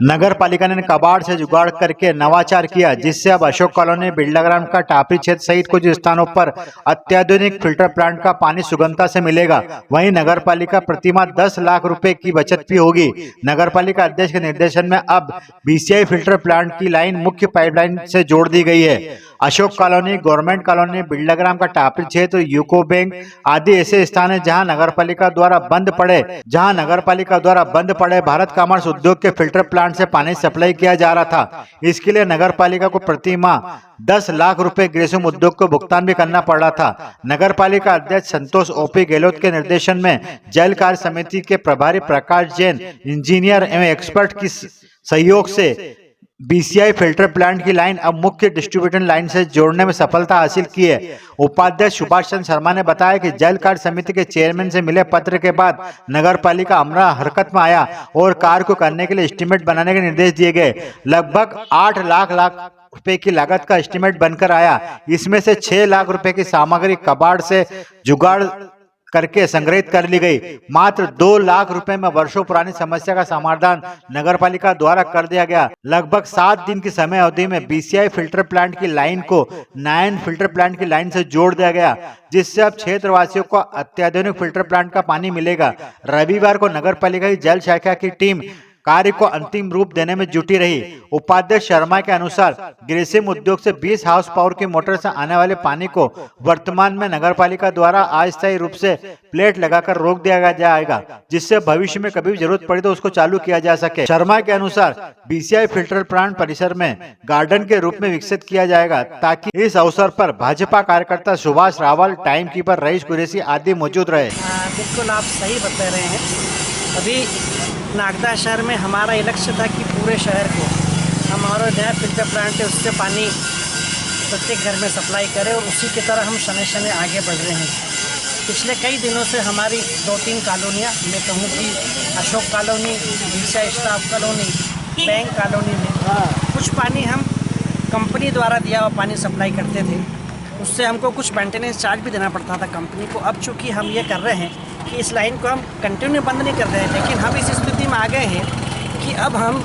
नगर पालिका ने कबाड़ से जुगाड़ करके नवाचार किया, जिससे अब अशोक कॉलोनी, बिरलाग्राम का टापरी क्षेत्र सहित कुछ स्थानों पर अत्याधुनिक फिल्टर प्लांट का पानी सुगमता से मिलेगा। वहीं नगर पालिका प्रतिमाह 10 लाख रुपए की बचत भी होगी। नगर पालिका अध्यक्ष के निर्देशन में अब बीसीआई फिल्टर प्लांट की लाइन मुख्य पाइपलाइन से जोड़ दी गई है। Ashok colony, government colony, Birlagram का टापरी क्षेत्र, यूको बैंक आदि ऐसे स्थान है जहां नगरपालिका द्वारा बंद पड़े भारत कॉमर्स उद्योग के फिल्टर प्लांट से पानी सप्लाई किया जा रहा था। इसके लिए नगरपालिका को प्रति माह 10 लाख रुपए ग्रेसुम उद्योग को भुगतान भी करना पड़ रहा था। नगरपालिका अध्यक्ष संतोष ओपी गहलोत के निर्देशन में जल कार्य समिति के प्रभारी प्रकाश जैन, इंजीनियर एवं एक्सपर्ट की सहयोग से बीसीआई फिल्टर प्लांट की लाइन अब मुख्य डिस्ट्रीब्यूटर लाइन से जोड़ने में सफलता हासिल की है। उपाध्यक्ष सुभाष चंद्र शर्मा ने बताया कि जल कार्य समिति के चेयरमैन से मिले पत्र के बाद नगर पालिका अमरा हरकत में आया और कार्य को करने के लिए एस्टीमेट बनाने के निर्देश दिए गए। लगभग 8 लाख रुपए की लागत का एस्टीमेट बनकर आया। इसमें से 6 लाख रुपए की सामग्री कबाड़ से जुगाड़ करके संग्रहित कर ली गई। मात्र 2 लाख रुपए में वर्षों पुरानी समस्या का समाधान नगरपालिका द्वारा कर दिया गया। लगभग 7 दिन की समय अवधि में बीसीआई फिल्टर प्लांट की लाइन को नायन फिल्टर प्लांट की लाइन से जोड़ दिया गया, जिससे अब क्षेत्रवासियों को अत्याधुनिक फिल्टर प्लांट का पानी मिलेगा। रविवार को नगरपालिका की जल शाखा की टीम कार्य को अंतिम रूप देने में जुटी रही। उपाध्यक्ष शर्मा के अनुसार ग्रेसिम उद्योग से 20 हाउस पावर की मोटर से आने वाले पानी को वर्तमान में नगरपालिका द्वारा अस्थायी रूप से प्लेट लगाकर रोक दिया जाएगा, जिससे भविष्य में कभी भी जरूरत पड़ी तो उसको चालू किया जा सके। शर्मा के अनुसार बीसीआई फिल्टर प्लांट परिसर में गार्डन के रूप में विकसित किया जाएगा, ताकि इस अवसर पर भाजपा कार्यकर्ता Subhash Rawal, time keeper rice Qureshi आदि मौजूद रहे। बिल्कुल आप सही बता रहे हैं। अभी नागदा शहर में हमारा ये लक्ष्य था कि पूरे शहर को हमारा नया फिल्टर प्लांट है उससे पानी प्रत्येक घर में सप्लाई करें, और उसी की तरह हम शनै शनै आगे बढ़ रहे हैं। पिछले कई दिनों से हमारी 2-3 कॉलोनियाँ, मैं कहूँ कि Ashok colony, BCI staff colony, bank colony में कुछ पानी हम कंपनी द्वारा दिया हुआ पानी सप्लाई करते थे। उससे हमको कुछ मेंटेनेंस चार्ज भी देना पड़ता था कंपनी को। अब चूँकि हम ये कर रहे हैं कि इस लाइन को हम कंटिन्यू बंद नहीं कर रहे हैं, लेकिन हम इस स्थिति में आ गए हैं कि अब हम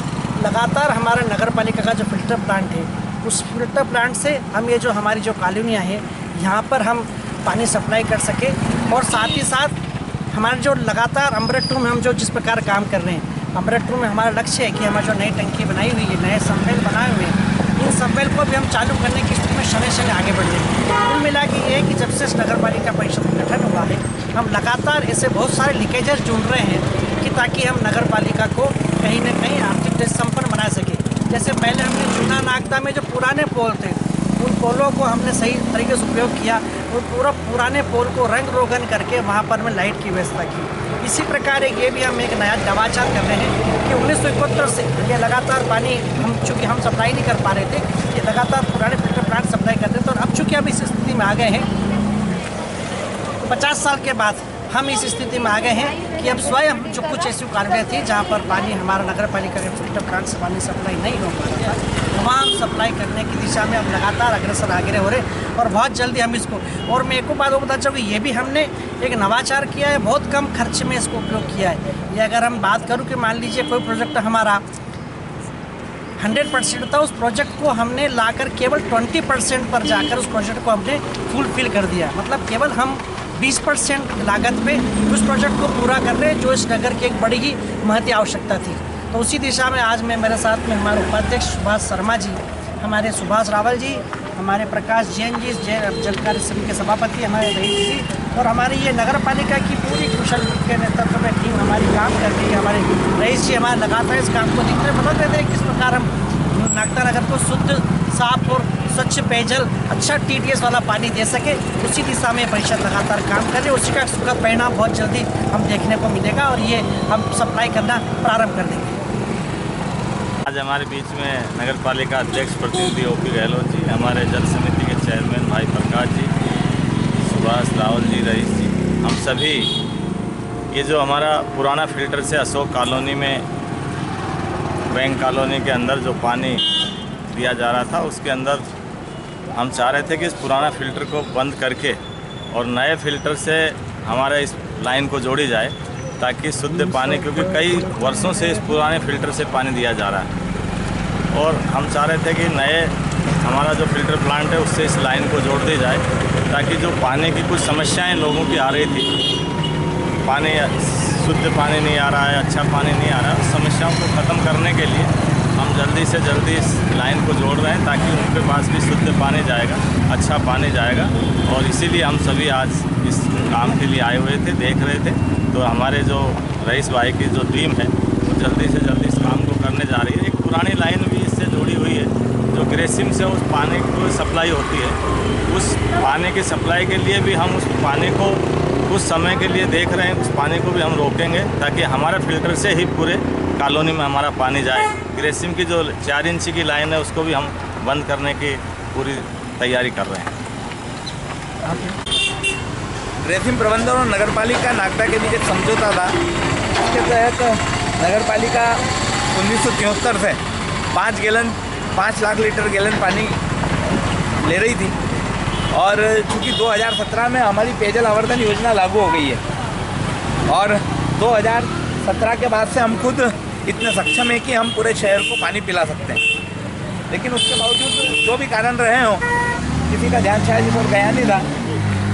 लगातार हमारा नगर पालिका का जो फिल्टर प्लांट है, उस फिल्टर प्लांट से हम ये जो हमारी जो कॉलोनियाँ हैं यहाँ पर हम पानी सप्लाई कर सके। और साथ ही साथ हमारे जो लगातार अमृत 2 में हम जो जिस प्रकार काम कर रहे हैं, अमृत 2 में हमारा लक्ष्य है कि हमारी जो नई टंकी बनाई हुई है, नए सबवेल बनाए हुए हैं, इन सबवेल को भी हम चालू करने की स्थिति में शनै शनै आगे बढ़ रहे हैं। कुल मिला के ये कि जब से नगर पालिका परिषद का गठन हुआ है, हम लगातार ऐसे बहुत सारे लीकेजेस ढूंढ रहे हैं कि ताकि हम नगर पालिका को कहीं न कहीं आर्थिक दृष्टि संपन्न बना सके। जैसे पहले हमने चूना नागदा में जो पुराने पोल थे, उन पोलों को हमने सही तरीके से उपयोग किया और पूरा पुराने पोल को रंग रोगन करके वहाँ पर में लाइट की व्यवस्था की। इसी प्रकार ये भी हम एक नया नवाचार कर रहे हैं कि 1971 से ये लगातार पानी चूँकि हम सप्लाई नहीं कर पा रहे थे, ये लगातार पुराने फिल्टर प्लांट सप्लाई करते थे। और अब चूँकि अब इस स्थिति में आ गए हैं, 50 साल के बाद हम इस स्थिति में आ गए हैं कि अब स्वयं जो कुछ ऐसी कॉलोनियाँ थी जहाँ पर पानी हमारा नगर पालिका के फिल्टर प्लांट से पानी सप्लाई नहीं हो पा रहा था, वहाँ हम सप्लाई करने की दिशा में अब लगातार अग्रसर आगे हो रहे, और बहुत जल्दी हम इसको, और मैं एक बात बता चाहूँ कि ये भी हमने एक नवाचार किया है, बहुत कम खर्च में इसको उपयोग किया है। ये अगर हम बात करूँ कि मान लीजिए कोई प्रोजेक्ट हमारा 100% था, उस प्रोजेक्ट को हमने लाकर केवल 20% पर जाकर उस प्रोजेक्ट को हमने फुलफिल कर दिया। मतलब केवल हम 20% लागत पे उस प्रोजेक्ट को पूरा कर रहे हैं, जो इस नगर की एक बड़ी ही महती आवश्यकता थी। तो उसी दिशा में आज मैं मेरे साथ में हमारे उपाध्यक्ष सुभाष शर्मा जी, हमारे सुभाष रावल जी, हमारे प्रकाश जैन जी, जल कार्य समिति के सभापति हमारे रईस जी, और हमारी ये नगर पालिका की पूरी कुशल के नेतृत्व में टीम हमारी काम कर रही है। हमारे रईस जी हमारे लगातार इस काम को देखते बता देते हैं किस प्रकार हम नागदा नगर को शुद्ध, साफ और स्वच्छ पेयजल, अच्छा TDS वाला पानी दे सके। उसी दिशा में परिषद लगातार काम कर रही है। उसी का सुखद परिणाम बहुत जल्दी हम देखने को मिलेगा और ये हम सप्लाई करना प्रारंभ कर देंगे। आज हमारे बीच में नगर पालिका अध्यक्ष प्रतिनिधि ओपी गहलोत जी, हमारे जल समिति के चेयरमैन भाई प्रकाश जी, सुभाष रावल जी, रईस जी, हम सभी ये जो हमारा पुराना फिल्टर से अशोक कॉलोनी में, बैंक कॉलोनी के अंदर जो पानी दिया जा रहा था, उसके अंदर हम चाह रहे थे कि इस पुराना फ़िल्टर को बंद करके और नए फ़िल्टर से हमारे इस लाइन को जोड़ी जाए। ताकि शुद्ध पानी, क्योंकि कई वर्षों से इस पुराने फिल्टर से पानी दिया जा रहा है और हम चाह रहे थे कि नए हमारा जो फिल्टर प्लांट है उससे इस लाइन को जोड़ दी जाए, ताकि जो पानी की कुछ समस्याएं लोगों की आ रही थी, पानी शुद्ध पानी नहीं आ रहा है, अच्छा पानी नहीं आ रहा है, उस समस्याओं को ख़त्म करने के लिए हम जल्दी से जल्दी इस लाइन को जोड़ रहे हैं, ताकि उनके पास भी शुद्ध पानी जाएगा, अच्छा पानी जाएगा। और इसीलिए हम सभी आज इस काम के लिए आए हुए थे, देख रहे थे। तो हमारे जो रईस भाई की जो टीम है वो जल्दी से जल्दी इस काम को करने जा रही है। एक पुरानी लाइन भी इससे जुड़ी हुई है, जो ग्रेसिम से उस पानी को सप्लाई होती है, उस पानी की सप्लाई के लिए भी हम उस पानी को कुछ समय के लिए देख रहे हैं, उस पानी को भी हम रोकेंगे, ताकि हमारे फिल्टर से ही पूरे कॉलोनी में हमारा पानी जाए। ग्रेसिम की जो 4 इंच की लाइन है उसको भी हम बंद करने की पूरी तैयारी कर रहे हैं। ग्रेसिम प्रबंधन और नगरपालिका नागदा के बीच एक समझौता था। इसके तहत नगरपालिका 1973 से 5 लाख लीटर गैलन पानी ले रही थी और चूँकि 2017 में हमारी पेयजल आवर्धन योजना लागू हो गई है और 2017 के बाद से हम खुद इतने सक्षम हैं कि हम पूरे शहर को पानी पिला सकते हैं। लेकिन उसके बावजूद जो भी कारण रहे हों, किसी का ध्यान शायद इस और गया नहीं था।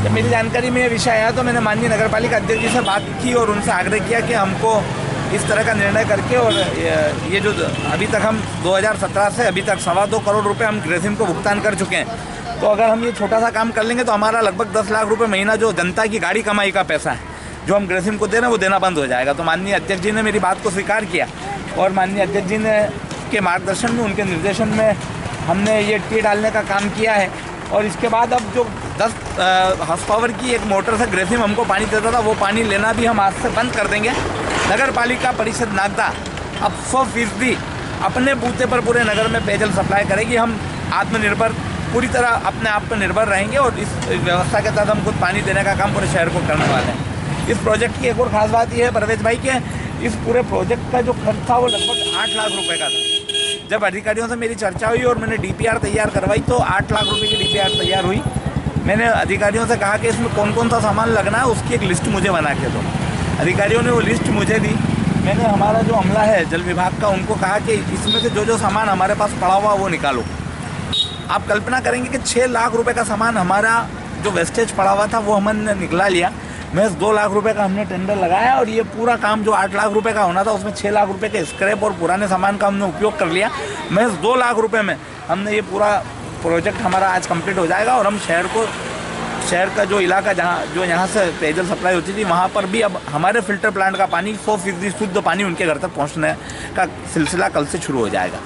जब मेरी जानकारी में ये विषय आया तो मैंने माननीय नगरपालिका अध्यक्ष जी से बात की और उनसे आग्रह किया कि हमको इस तरह का निर्णय करके, और ये जो अभी तक हम 2017 से अभी तक 2.25 करोड़ रुपए हम ग्रेसिम को भुगतान कर चुके हैं, तो अगर हम ये छोटा सा काम कर लेंगे तो हमारा लगभग 10 लाख रुपए महीना जो जनता की गाड़ी कमाई का पैसा है जो हम ग्रेसिम को दे रहे हैं वो देना बंद हो जाएगा। तो माननीय अध्यक्ष जी ने मेरी बात को स्वीकार किया और माननीय अध्यक्ष जी ने के मार्गदर्शन में, उनके निर्देशन में हमने ये टी डालने का काम किया है। और इसके बाद अब जो 10 हॉर्स पावर की एक मोटर से ग्रेसिम हमको पानी देता था, वो पानी लेना भी हम आज से बंद कर देंगे। नगर पालिका परिषद नागदा अब 100% अपने बूते पर पूरे नगर में पेयजल सप्लाई करेगी। हम आत्मनिर्भर पूरी तरह अपने आप पर निर्भर रहेंगे और इस व्यवस्था के तहत हम खुद पानी देने का काम पूरे शहर को करने वाले हैं। इस प्रोजेक्ट की एक और ख़ास बात यह है परवेज भाई के इस पूरे प्रोजेक्ट का जो खर्च था वो लगभग 8 लाख रुपए का था। जब अधिकारियों से मेरी चर्चा हुई और मैंने DPR तैयार करवाई तो 8 लाख रुपए की DPR तैयार हुई। मैंने अधिकारियों से कहा कि इसमें कौन कौन सा सामान लगना है उसकी एक लिस्ट मुझे बना के दो। अधिकारियों ने वो लिस्ट मुझे दी। मैंने हमारा जो अमला है जल विभाग का उनको कहा कि इसमें से जो सामान हमारे पास पड़ा हुआ वो निकालो। आप कल्पना करेंगे कि 6 लाख रुपए का सामान हमारा जो वेस्टेज पड़ा हुआ था वो हमने निकला लिया। महज 2 लाख रुपए का हमने टेंडर लगाया और ये पूरा काम जो 8 लाख रुपए का होना था उसमें 6 लाख रुपए के स्क्रैप और पुराने सामान का हमने उपयोग कर लिया। महज 2 लाख रुपए में हमने ये पूरा प्रोजेक्ट हमारा आज कंप्लीट हो जाएगा और हम शहर का जो इलाका जो यहाँ से पेयजल सप्लाई होती थी वहाँ पर भी अब हमारे फिल्टर प्लांट का पानी 100% शुद्ध पानी उनके घर तक पहुँचने का सिलसिला कल से शुरू हो जाएगा।